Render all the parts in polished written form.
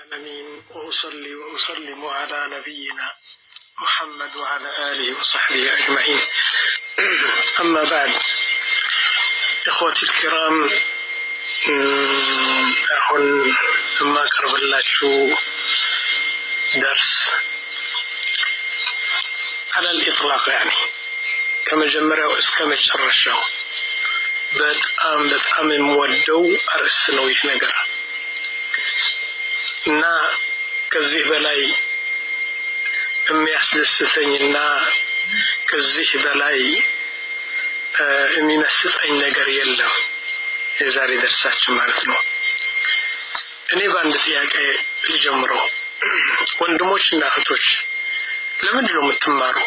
العالمين وأصلي وأسلم على نبينا محمد وعلى آله وصحبه أجمعين. أما بعد، إخوتي الكرام، أهون ما قرب الله شو درس على الإطلاق، يعني كما جمره وإسكام يتشرشه በጣም የምወደው አርዕስት ነው ይህ ነገር እና ከዚህ በላይ የሚያስደስተኝና ከዚህ በላይ የሚመስጠኝ ነገር የለም የዛሬ ደርሳችን ማለት ነው። እኔ በአንድ ጥያቄ ልጀምረው። ወንድሞችና እህቶች ለምንድን ነው የምትማሩ?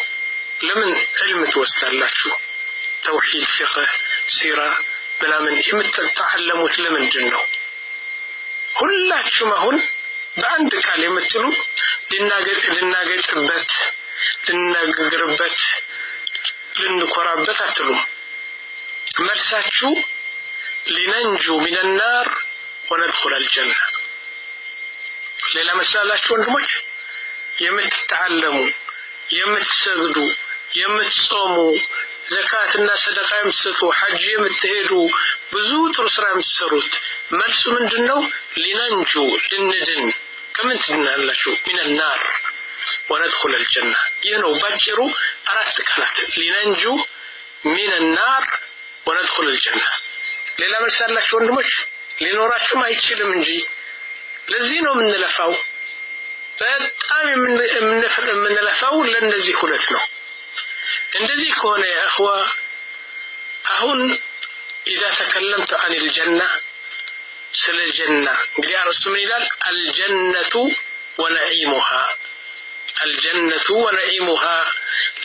ለምን ዕልም ትወስዳላችሁ? ተውሂድ፣ ፊቅህ፣ ሲራ ምናምን የምትተዓለሙት ለምንድን ነው? ሁላችሁም አሁን በአንድ ቃል የምትሉ ልናገጥበት፣ ልናገርበት፣ ልንኮራበት አትሉም። መልሳችሁ ሊነንጁ ሚን النار ወነድኹል الجنة። ሌላ መስላላችሁ ወንድሞች? የምትተዓለሙ፣ የምትሰግዱ፣ የምትጾሙ፣ ዘካትና ሰደቃ የምትሰጡ፣ ሐጅ የምትሄዱ፣ ብዙ ጥሩ ስራ የምትሰሩት መልሱ ምንድነው? ሊነንጁ፣ ልንድን። ከምን ትድናላችሁ? ሚን النار ወነድኹል الجنة። ይህ ነው ባጭሩ አራት ቃላት። ሊነንጁ ሚን النار ወነድኹል الجنة። ሌላ መስላላችሁ ወንድሞች? ሊኖራችሁም አይችልም እንጂ ለዚህ ነው የምንለፋው። በጣም የምንለፋው ለነዚህ ሁለት ነው። እንደዚህ ከሆነ يا اخوة አሁን اذا تكلمت عن الجنة ስለ ጀና እንግዲህ አርዕስቱ ምን ይላል? الجنة ونعيمها። الجنة ونعيمها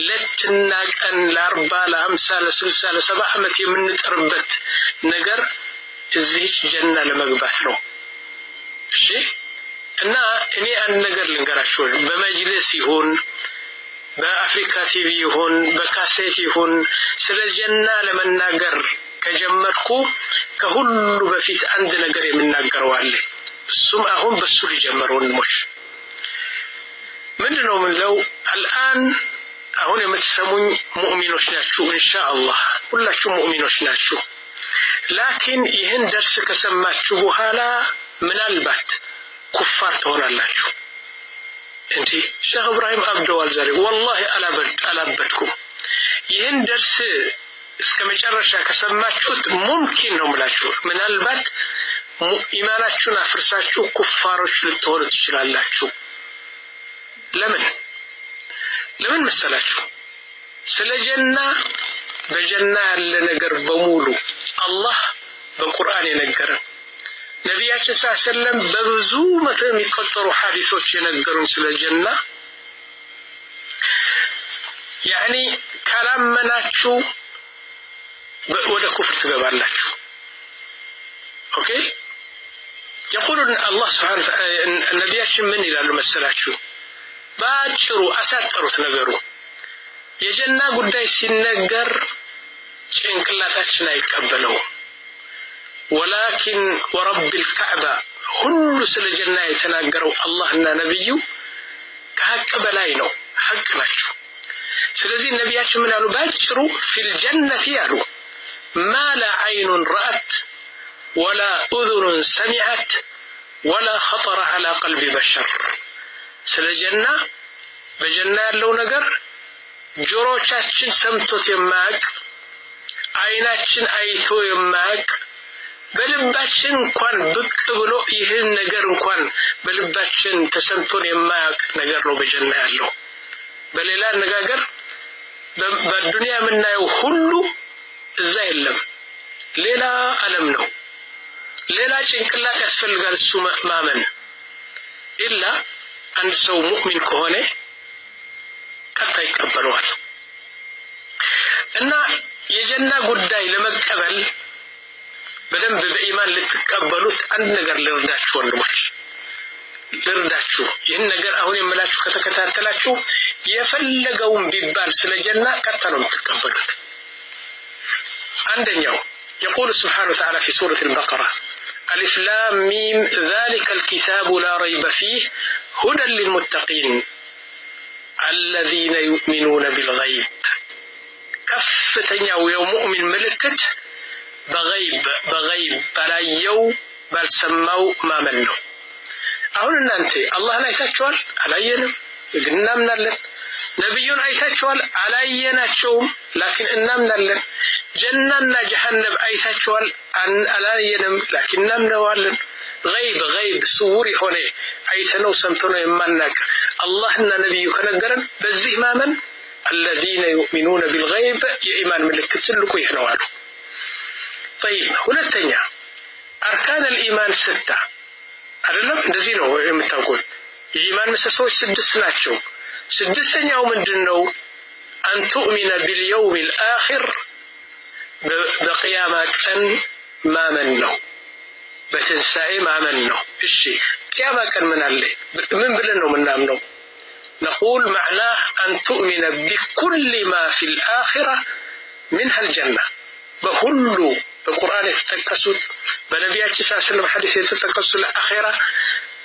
ለትና ቀን ለ40 ለ50 ለ60 ለ70 ዓመት የምንጠርበት ነገር እዚህ ጀና ለመግባት ነው። እሺ፣ እና እኔ አንድ ነገር ልንገራችሁ። በመጅልስ ይሁን በአፍሪካ ቲቪ ይሁን በካሴት ይሁን ስለ ጀና ለመናገር ከጀመርኩ ከሁሉ በፊት አንድ ነገር የምናገረው አለ። እሱም አሁን በሱ ሊጀምር ወንድሞች። ምንድነው ምንለው? الآن አሁን የምትሰሙኝ ሙእሚኖች ናችሁ ኢንሻአላህ፣ ሁላችሁ ሙእሚኖች ናችሁ። ላኪን ይህን ደርስ ከሰማችሁ በኋላ ምናልባት ኩፋር ትሆናላችሁ። እንዴ ሼህ ኢብራሂም አብደዋል ዛሬ ወላሂ አላበድኩም። ይህን ደርስ እስከ መጨረሻ ከሰማችሁት ሙምኪን ነው የምላችሁ ምናልባት ኢማናችሁን አፍርሳችሁ ኩፋሮች ልትሆኑ ትችላላችሁ። ለምን መሰላችሁ? ስለ ጀና በጀና ያለ ነገር በሙሉ አላህ በቁርአን የነገረን፣ ነቢያችን ሰለላሁ ዐለይሂ ወሰለም በብዙ መቶ የሚቆጠሩ ሐዲሶች የነገሩን ስለ ጀና። ያኒ ካላመናችሁ ወደ ኩፍር ትገባላችሁ። ኦኬ يقول الله سبحانه وتعالى ነቢያችን ምን ይላሉ መሰላችሁ? ባጭሩ አሳጠሩት ነገሩ። የጀና ጉዳይ ሲነገር ጭንቅላታችን አይቀበለው። ولكن ورب الكعبة ሁሉ ስለ ጀና የተናገረው አላህና ነብዩ ከሐቅ በላይ ነው፣ ሐቅ ናቸው። ስለዚህ ነቢያችን ምን አሉ? ባጭሩ في الجنة ያሉ ما لا عين رأت ولا أذن سمعت ولا خطر على قلب بشر። ስለ ጀና በጀና ያለው ነገር ጆሮቻችን ሰምቶት የማያውቅ፣ አይናችን አይቶ የማያውቅ፣ በልባችን እንኳን ብቅ ብሎ ይህን ነገር እንኳን በልባችን ተሰምቶን የማያውቅ ነገር ነው በጀና ያለው። በሌላ አነጋገር በዱንያ የምናየው ሁሉ እዛ የለም፣ ሌላ ዓለም ነው። ሌላ ጭንቅላት ያስፈልጋል እሱ ማመን። ኢላ አንድ ሰው ሙእሚን ከሆነ ቀጥታ ይቀበለዋል። እና የጀና ጉዳይ ለመቀበል በደንብ በኢማን ልትቀበሉት አንድ ነገር ልርዳችሁ ወንድሞች፣ ልርዳችሁ። ይህን ነገር አሁን የምላችሁ ከተከታተላችሁ የፈለገውን ቢባል ስለ ጀና ቀጥታ ነው የምትቀበሉት። አንደኛው يقول سبحانه وتعالى في سورة البقرة ألف لام ميم ذلك الكتاب لا ريب فيه هدى للمتقين الذين يؤمنون بالغيب كفتنيا ويوم ملكت بغيب بلايو بالسماو ما منه أقول أنت الله لا يتشوال علينا قلنا من الله نبيون أيتشوال علينا شوم لكن إننا من الله جنة جهنم أيتشوال علينا لكن من الله غيب سوري هنا أيتنو سمتنو يمنك الله إن نبي كنجرن بزه ما من الذين يؤمنون بالغيب إيمان ملك تسلكوا يهنوالو طيب هنا الثانية أركان الإيمان 6 አይደለም እንደዚህ ነው የምታውቁት የኢማን ምሰሶች 6 ናቸው ስድስተኛው ምንድነው أن تؤمن باليوم الآخر بقيام ቀን ማመን ነው በትንሳኤ ማመን ነው እሺ قيام ቀን ምን አለ ምን ብለን ነው ምናምነው نقول معناه أن تؤمن بكل ما في الآخرة منها الجنة بكل القرآن يتكسد بنبياتي صلى الله عليه وسلم حديث يتكسد الأخيرة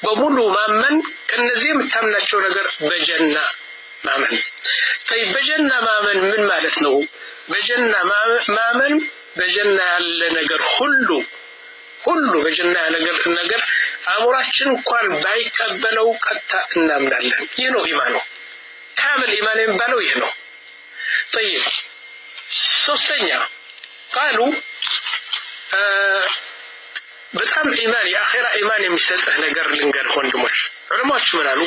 بمولو مامن كالنزيم تامناتشو نجر بجنة مامن طيب بجنة مامن من مالتنو بجنة مامن بجنة لنجر كله بجنة نجر أموراتشن قال بايك بلو قطع نامنالن ينو إيمانو كامل إيمان بلو ينو طيب سوستنيا قالوا በጣም ኢማን የአኺራ ኢማን የሚሰጥህ ነገር ልንገር ወንድሞች ዑለማዎች ምን አሉ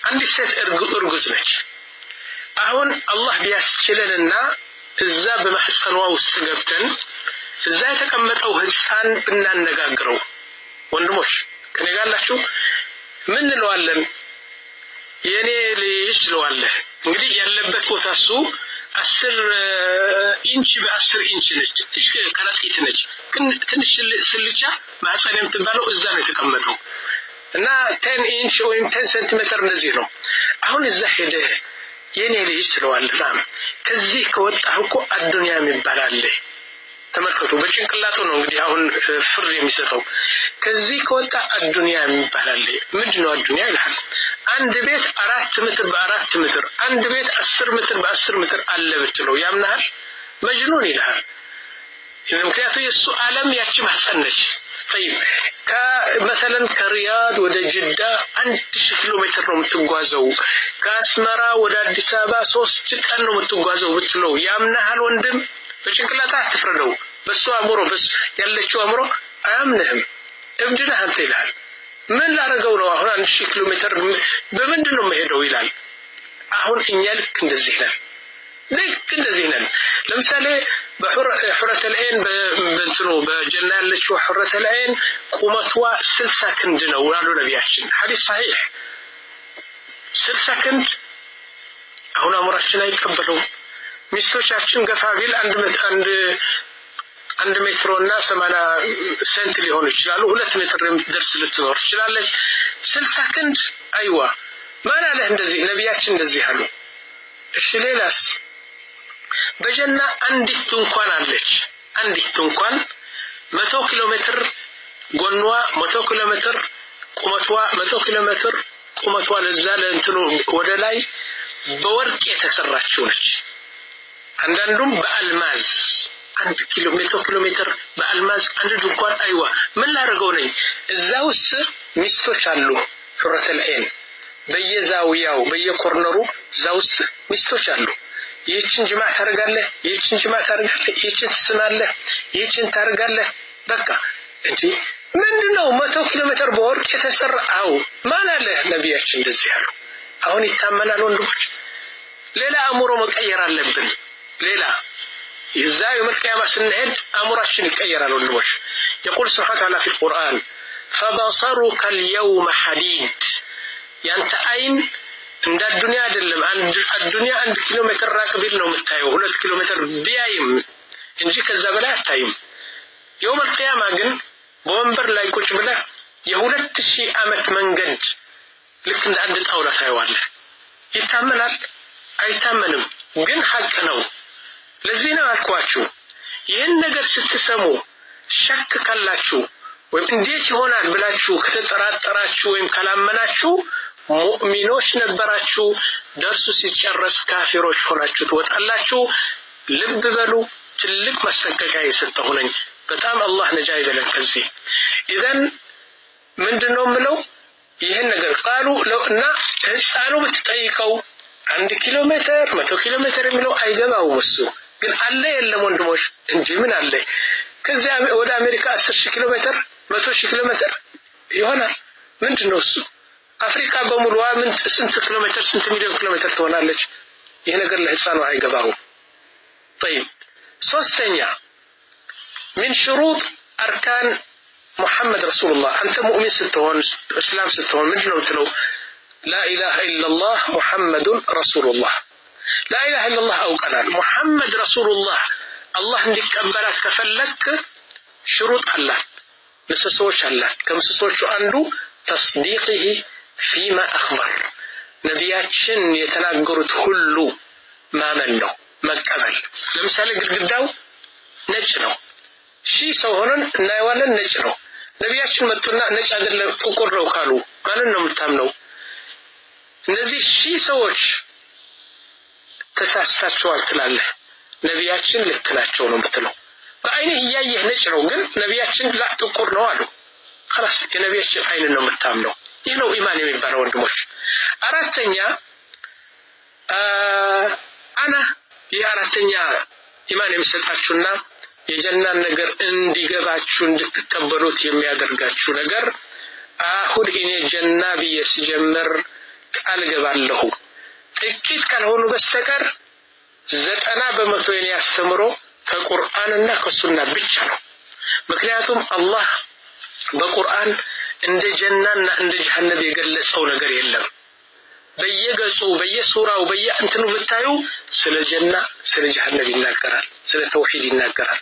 አንዲት ሴት እርጉዝ ነች አሁን አላህ ቢያስችለንና እዛ በማህፀኗ ውስጥ ገብተን እዛ የተቀመጠው ህፃን ብናነጋግረው ወንድሞች ከኔ ጋር ናችሁ ምን እንለዋለን የኔ ልጅ ለዋለህ እንግዲህ ያለበት ቦታ እሱ 10 ኢንች በ10 ኢንች ነች እሺ ከራስኪት ነች ትንሽ ስልቻ ማህፀንም ትባለው እዛ ነው የተቀመጠው እና 10 ኢንች ወይም 10 ሴንቲሜትር እንደዚህ ነው አሁን እዛ ሄደ የኔ ልጅ ስለዋለና ከዚህ ከወጣህ እኮ አዱንያ የሚባል ተመልከቱ በጭንቅላቱ ነው እንግዲህ አሁን ፍር የሚሰጠው ከዚህ ከወጣ አዱንያ የሚባል ምንድነው አዱንያ ይላል አንድ ቤት 4 ሜትር በ4 ሜትር አንድ ቤት 10 ሜትር በ10 ሜትር አለ ብትለው ያምናል መጅኑን ይላል ምክንያቱም የሱ ዓለም ያቺ ማህፀነች طيب مثلا ከሪያድ ወደ ጅዳ 1000 ኪሎ ሜትር ነው የምትጓዘው ከአስመራ ወደ አዲስ አበባ 3 ቀን ነው የምትጓዘው ብትለው ያምናል ወንድም በጭንቅላታ አትፍረደው በሱ አምሮ በስ ያለችው አምሮ አያምንህም እብድና አንተ ይላል ምን ላረገው ነው አሁን 1000 ኪሎ ሜትር በምንድነው መሄደው ይላል አሁን እኛ ልክ እንደዚህ ነን ለምሳሌ በሑረት العين በእንትኑ በጀና ያለችው ሑረት العين ቁመቷ 60 ክንድ ነው ያሉ ነብያችን ሐዲስ صحيح 60 ክንድ አሁን አምራችን አይቀበለው ሚስቶቻችን ገፋቢል አንድ ሜትሮና 80 ሴንት ሊሆን ይችላል 2 ሜትር ድረስ ልትኖር ይችላልች 60 ክንድ አይዋ ማን አለ እንደዚህ ነብያችን እንደዚህ አሉ እሺ ሌላስ በጀና አንዲት ድንኳን አለች አንዲት ድንኳን 100 ኪሎ ሜትር ጎንዋ 100 ኪሎ ሜትር ቁመቷ 100 ኪሎ ሜትር ቁመቷ ለዛ ለእንትኑ ወደ ላይ በወርቅ የተሰራችው ነች አንዳንዱም በአልማዝ 1 ኪሎ ሜትር በአልማዝ አንድ ድንኳን አይዋ ምን ላረገው ነኝ እዛ ውስጥ ሚስቶች አሉ ሑረት العين በየዛውያው በየኮርነሩ እዛ ውስጥ ሚስቶች አሉ ይህችን ጅማዕ ታርጋለህ ይህችን ትስማለህ ይህችን ታርጋለህ በቃ እንጂ ምንድነው 100 ኪሎ ሜትር በወርቅ የተሰራ አው ማን አለ ነብያችን እንደዚህ አሉ አሁን ይታመናል ወንድሞች ሌላ አእምሮ መቀየር አለብን ሌላ يزاي يوم القيامة سنهد أمرشن يتغير ወንድሞች يقول سبحانه وتعالى في القرآن فبصرك اليوم حديد ያንተ አይን እንደ ዱንያ አይደለም ዱንያ 1 ኪሎ ሜትር ራቅ ቢል ነው የምታየው 2 ኪሎ ሜትር ቢያይም እንጂ ከዛ በላይ አታይም يوم القيامة ግን በወንበር ላይ ቁጭ ብለህ የ2000 ዓመት መንገድ ልክ እንደ አንድ ጣውላ ታየዋለህ ይታመናል አይታመንም ግን ሐቅ ነው ለዚህ ነው አልኳችሁ ይህን ነገር ስትሰሙ ሸክ ካላችሁ ወይም እንዴት ይሆናል ብላችሁ ከተጠራጠራችሁ ወይም ካላመናችሁ ሙእሚኖች ነበራችሁ ደርሱ ሲጨረስ ካፊሮች ሆናችሁ ትወጣላችሁ ልብ በሉ ትልቅ ማስጠንቀቂያ የሰጠሁ ነኝ በጣም አላህ ነጃ ይበለን ከዚህ ኢዘን ምንድነው ምለው ይሄን ነገር ቃሉ ለውና ህፃኑ ብትጠይቀው 1 ኪሎ ሜትር 100 ኪሎ ሜትር የሚለው አይገባው እሱ ግን አለ የለም ወንድሞች እንጂ ምን አለ ከዚያ ወደ አሜሪካ 10 ኪሎ ሜትር 100 ኪሎ ሜትር ይሆናል ምንድነው እሱ አፍሪካ በሙሉ ምን ስንት ኪሎ ሜትር ስንት ሚሊዮን ኪሎ ሜትር ትሆናለች ይሄ ነገር ለህፃኑ አይገባው طيب ሶስተኛ من شروط أركان محمد رسول الله أنت مؤمن ستون إسلام ستون مجنون تلو لا إله إلا الله محمد رسول الله لا إله إلا الله أو قنال محمد رسول الله الله عندك أمبارات كفلك شروط الله مسسوش الله كمسسوش عنده تصديقه فيما أخبر نبياتشن يتناقرت كله ما منه ما قبل لمثال قداو نجنو شي ሰው ሆነን እናይዋለን ነጭ ነው ነብያችን መጡና ነጭ አይደለም ጥቁር ነው ካሉ ማንን ነው የምታምነው እነዚህ ሺ ሰዎች ተሳስተዋል ትላለህ ነብያችን ልክ ናቸው ነው የምትለው በአይንህ ያየህ ነጭ ነው ግን ነብያችን ላ ጥቁር ነው አሉ خلاص የነብያችን አይን ነው የምታምነው ይህ ነው ኢማን የሚባለው ወንድሞች አራተኛ አና የአራተኛ ኢማን የሚሰጣችሁና የጀናን ነገር እንዲገባችሁ እንድትቀበሉት የሚያደርጋችሁ ነገር አሁን እኔ ጀና በየስጀምር ቃል ገባለሁ ጥቂት ካልሆኑ በስተቀር 90% የኔ አስተምሮ ከቁርአንና ከሱና ብቻ ነው ምክንያቱም አላህ በቁርአን እንደ ጀናና እንደ ጀሃነም የገለጸው ነገር የለም በየገጹ በየሱራው በየእንትኑ ብታዩ ስለ ጀና ስለ ጀሃነም ይናገራል ስለ ተውሂድ ይናገራል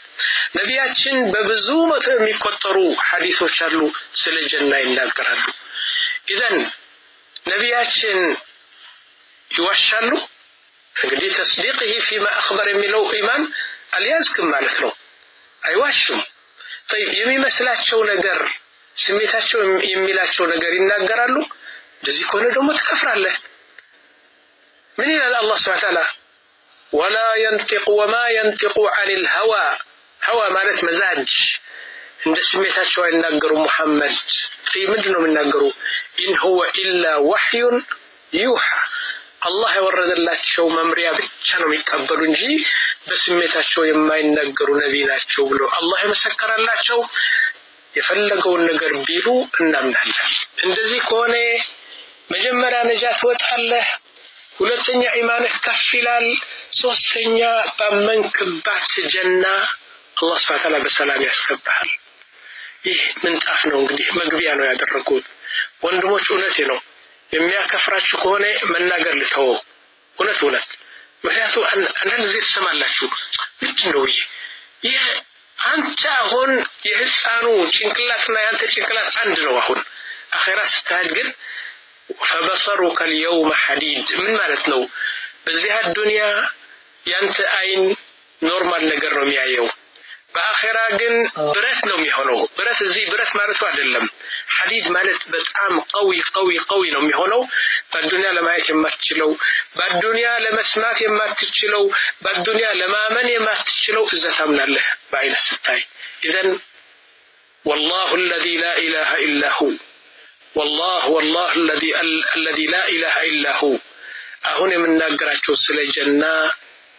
ነቢያችን በብዙ መቶ የሚቆጠሩ ሐዲሶች አሉ ስለ ጀና ይናገራሉ ኢዘን ነቢያችን ይዋሻሉ እንግዲህ ተስዲቅህ فيما اخبر የሚለው ኢማን አልያዝክም ማለት ነው አይዋሽም طيب የሚመስላቸው ነገር ስሜታቸው የሚላቸው ነገር ይናገራሉ ለዚህ ከሆነ ደግሞ ተከፍራለህ ምን ይላል አላህ Subhanahu Wa Ta'ala ولا ينطق وما ينطق عن الهوى هوى ማለት መዛጅ እንደ ስሜታቸው አይናገሩ መሐመድ ምንድነው የሚናገሩ إن هو إلا وحي يوحى الله ያወረደላቸው መምሪያ ብቻ ነው የሚቀበሉ እንጂ በስሜታቸው የማይናገሩ ነብይ ናቸው ብሎ አላህ ይመሰክራላቸው የፈለገውን ነገር ቢሉ እናምናለን እንደዚህ ከሆነ መጀመሪያ ነጃት ወጣለህ ሁለተኛ ኢማንህ ከፍ ይላል ሶስተኛ በመንክባት ጀና አላህ Subhanahu Wa Ta'ala በሰላም ያስገባሃል ይህ ምንጣፍ ነው እንግዲህ መግቢያ ነው ያደረጉት ወንድሞች እውነቴ ነው የሚያከፍራችሁ ከሆነ መናገር ልተው እውነት ምክንያቱም አንዳንድ ጊዜ ትሰማላችሁ ምንድነው ይሄ አንተ አሁን የህፃኑ ጭንቅላትና ያንተ ጭንቅላት አንድ ነው አሁን አኺራ ስትሄድ ግን فبصرك اليوم حديد من ማለት ነው በዚህ ዱንያ ያንተ አይን ኖርማል ነገር ነው የሚያየው በአኺራ ግን ብረት ነው የሚሆነው ብረት እዚህ ብረት ማለት አይደለም ሐዲድ ማለት በጣም ቀዊ ነው የሚሆነው በዱንያ ለማየት የማትችለው በዱንያ ለመስማት የማትችለው በዱንያ ለማመን የማትችለው እዛ ታምናለህ በአይነ ስታይ اذا والله الذي لا اله الا هو والله الذي لا اله الا هو አሁን የምናገራቸው ስለ ጀና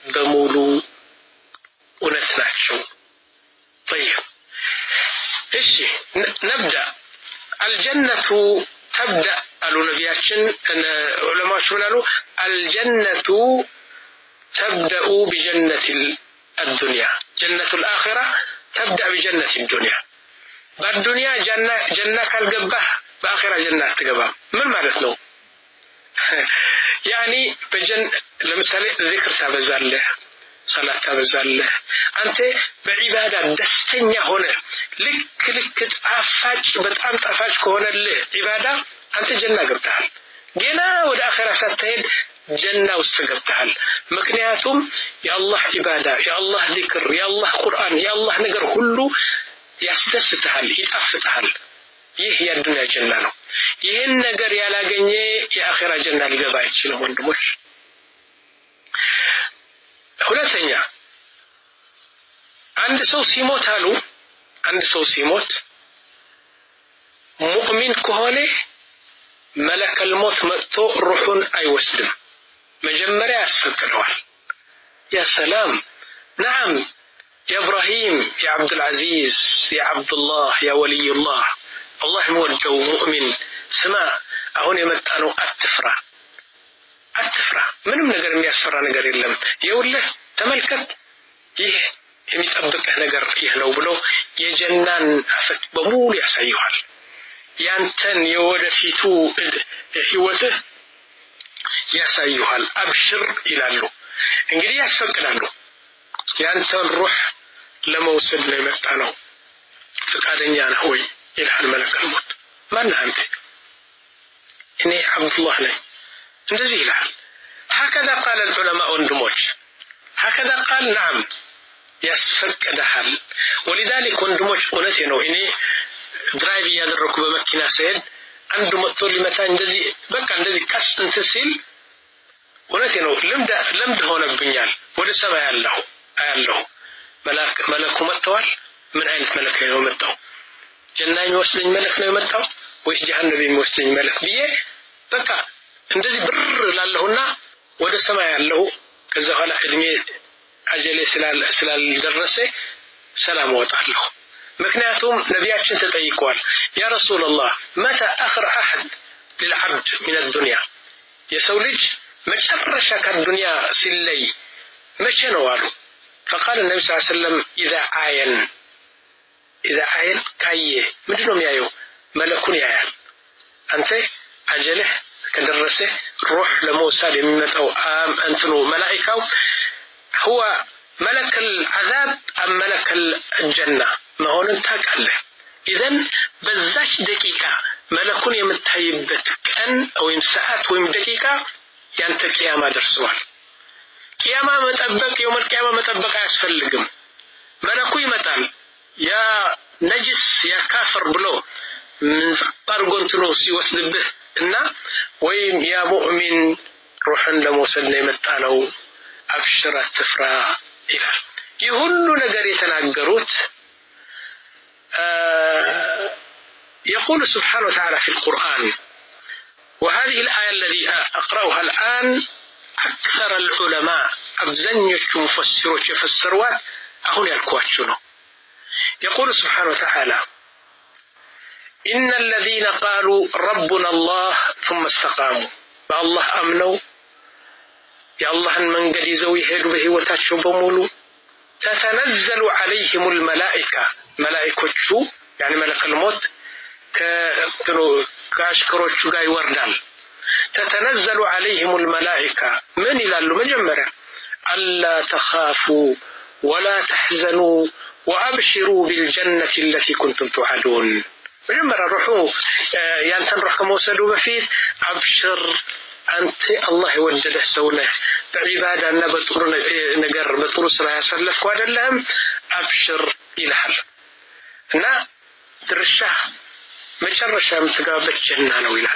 በሙሉ እውነት ናቸው طيب ايش نبدا الجنه تبدا قالوا نبياتنا علماء شو قالوا الجنه تبدا بجنه الدنيا جنه الاخره تبدا بجنه الدنيا بالدنيا جنه ካልገባህ በአኺራ ጀና አትገባም ምን ማለት ነው يعني ለምሳሌ ذكر ታበዛለህ ሰላት ታበዛለህ አንተ በዒባዳ ደስተኛ ሆነ ልክ ጣፋጭ በጣም ጣፋጭ ከሆነልህ ዒባዳ አንተ ጀና ገብተሃል ገና ወደ አኺራ ሳትሄድ ጀና ውስጥ ገብተሃል ምክንያቱም የአላህ ዒባዳ የአላህ ذكر የአላህ ቁርአን የአላህ ነገር ሁሉ ያስደስትሃል ይጣፍጥሃል ይህ የዱንያ ጀና ነው ይሄን ነገር ያላገኘ የአኺራ ጀና ሊገባ አይችልም ወንድሞች ሁለተኛ አንድ ሰው ሲሞት ሙእሚን ከሆነ መለከል ሞት መጥቶ ሩሑን አይወስድም መጀመሪያ ያስፈቅደዋል ያ ሰላም نعم يا إبراهيم يا عبد العزيز يا عبد الله يا ولي الله الله مودو مؤمن سماء አሁን የመጣነው አትፍራ ምንም ነገር የሚያስፈራ ነገር የለም ይኸውልህ ተመልከት ይህ የሚጠብቅህ ነገር ይህ ነው ብሎ የጀናን አፈት በሙሉ ያሳየዋል ያንተን የወደፊቱ ህይወትህ ያሳየዋል አብሽር ይላሉ እንግዲህ ያስፈቅዳሉ ያንተን ሩህ ለመውሰድ ነው የመጣነው ፍቃደኛ ነህ ወይ ይልሃል መለከል ሞት ማን አንተ እኔ አብዱላህ ነኝ እንደዚህ ይላል هكذا قال العلماء ወንድሞች هكذا قال نعم ያስፈቅዳል ولذلك ወንድሞች እውነቴ ነው እኔ ድራይቭ ያደረኩ በመኪና ስሄድ አንዱ መጥቶ ሊመታኝ እንደዚህ በቃ እንደዚህ ቀስን ሲል እውነቴ ነው ልምድ ሆነብኛል ወደ ሰማይ አያለሁ መለኩ መጥቷል ምን አይነት መለክ ነው መጣው ጀና የሚወስደኝ መለክ ነው የመጣው ወይስ ጀሃነም የሚወስደኝ መለክ ብዬ በቃ እንደዚህ ብር ላለሁና ወደ ሰማይ ያለው ከዛ ኋላ እድሜ አጀሌ ስላልደረሰ ሰላም ወጣለሁ ምክንያቱም ነቢያችን ተጠይቀዋል ያ ረሱላህ متى اخر احد للعبد من الدنيا የሰው ልጅ መጨረሻ ከዱንያ ሲለይ መቼ ነው አሉ فقال النبي صلى الله عليه وسلم اذا عين ካየ ምንድነው የሚያየው መለኩን ያያል አንተ አጀልህ ከደረሰ ሩህ ለመውሰድ የሚመጣው እንትኑ መላእክቱ هو ملك العذاب ام ملك الجنه መሆኑን ታውቃለህ اذا በዛች ደቂቃ መለኩን የምታይበት ቀን ወይም ሰዓት ወይም ደቂቃ ያንተ ቂያማ ደርሷል ቂያማ መጠበቅ የውመል ቂያማ መጠበቅ አያስፈልግም መለኩ ይመጣል ያ ነጅስ ያ ካፍር ብሎ ምን ጠርጎንትሎ ሲወስድብህ እና ወይም ያ ሙእሚን ሩህን ለመውሰድ ነው የመጣው አብሽር አትፍራ ይላል ይህ ሁሉ ነገር የተናገሩት يقول سبحانه وتعالى في القرآن وهذه الآية التي أقرأها الآن أكثر العلماء أبزنيك مفسرون يفسروات أهون يالكواتشنو يقول سبحانه وتعالى إن الذين قالوا ربنا الله ثم استقاموا فالله أمنوا يا الله من قد يزوي هيدو به وتاتشو بمولو تتنزل عليهم الملائكة ملائكة شو يعني ملك الموت كاشكروشو جاي وردان تتنزل عليهم الملائكة من إلى المجمرة ألا تخافوا ولا تحزنوا وأبشروا بالجنة التي كنتم توعدون مجمرة روحوا يعني تنروح كموسلوا بفيه أبشر أنت الله يوجد السولة بعبادة نبطر نقر بطر سلا يسلف وعد لهم أبشر إلى حل نا درشه مجرشة متقابل الجنة وإلى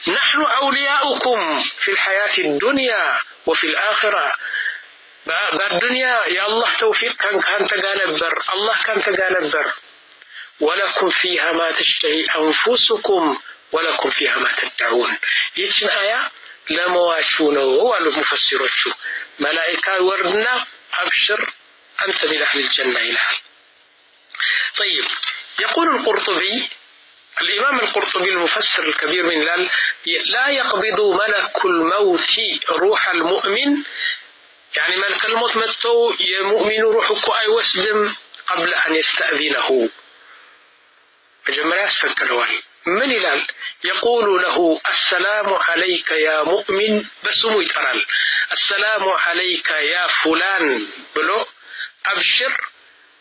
نحن أولياؤكم في الحياة الدنيا وفي الآخرة بالدنيا يا الله توفيق كان تقانبر الله كان تقانبر ولكم فيها ما تشتهي أنفسكم ولكم فيها ما تدعون يتشن آية لمواشونه هو المفسرات ملائكة وردنا أبشر أنت من أهل الجنة إلى طيب يقول القرطبي الإمام القرطبي المفسر الكبير من لا يقبض ملك الموت روح المؤمن يعني ملك الموت متو يمؤمن روحك أي وسلم قبل أن يستأذنه مجمع يسفكرون من إلال يقول له السلام عليك يا مؤمن بسمو يترال السلام عليك يا فلان بلو أبشر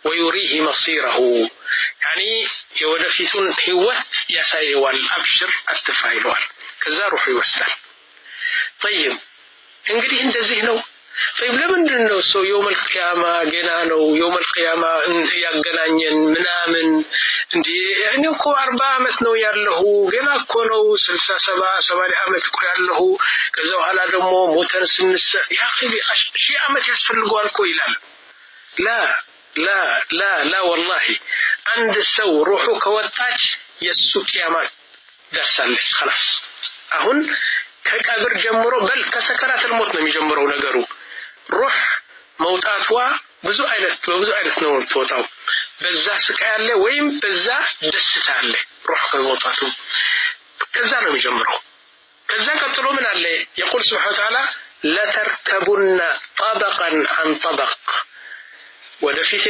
ويريه مصيره يعني يودفيثون هوت يسايوال أبشر التفايلوال كذا روح يوسل طيب انقري انت ذهنه طيب ለምንድነው ሰው يوم القيامه ገና ነው يوم القيامه ያገናኘን ምናምን እንዴ እኔ እኮ 40 አመት ነው ያለሁ ገና እኮ ነው 67 70 አመት እኮ ያለሁ ከዛ በኋላ ደግሞ ሞተር ስንስ ያ اخي ሺህ አመት ያስፈልገዋል እኮ ይላል لا لا لا لا والله عند ሰው روحه ከወጣች የሱ ቂያማ ደርሳለች خلاص አሁን ከቀብር ጀምሮ በል ከሰከራት الموت ነው የሚጀምረው ነገሩ روح መውጣቷ ብዙ አይነት ነው ተወጣው በዛ ስቃይ አለ ወይም በዛ ደስታ አለ روح ከመውጣቱ ከዛ ነው የሚጀምረው ከዛ ቀጥሎ ምን አለ يقول سبحانه وتعالى لا تركبن طبقا عن طبق ወደፊት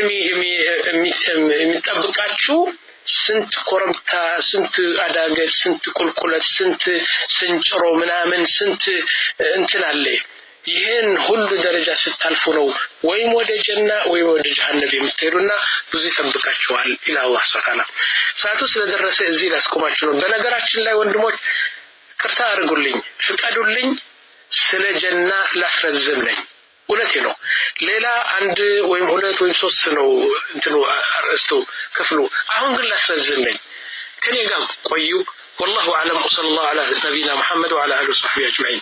የሚጠብቃችሁ ስንት ኮረብታ ስንት አዳገት ስንት ቁልቁለት ስንት ስንጭሮ ምናምን ስንት እንትን አለ ይሄን ሁሉ ደረጃ ስታልፉ ነው ወይም ወደ ጀና ወይም ወደ ጀሃነም የምትሄዱና ብዙ ይጠብቃችኋል ኢላ አላህ Subhanahu ሰዓቱ ስለደረሰ እዚህ ላስቆማችሁ ነው በነገራችን ላይ ወንድሞች ቅርታ አድርጉልኝ ፍቀዱልኝ ስለ ጀና ላስረዝም ነኝ ሁለቴ ነው ሌላ አንድ ወይም ሁለት ወይም ሶስት ነው እንትኑ አርዕስቱ ክፍሉ አሁን ግን ላስረዝም ነኝ ከኔ ጋር ቆዩ والله اعلم وصلى الله على نبينا محمد وعلى اله وصحبه اجمعين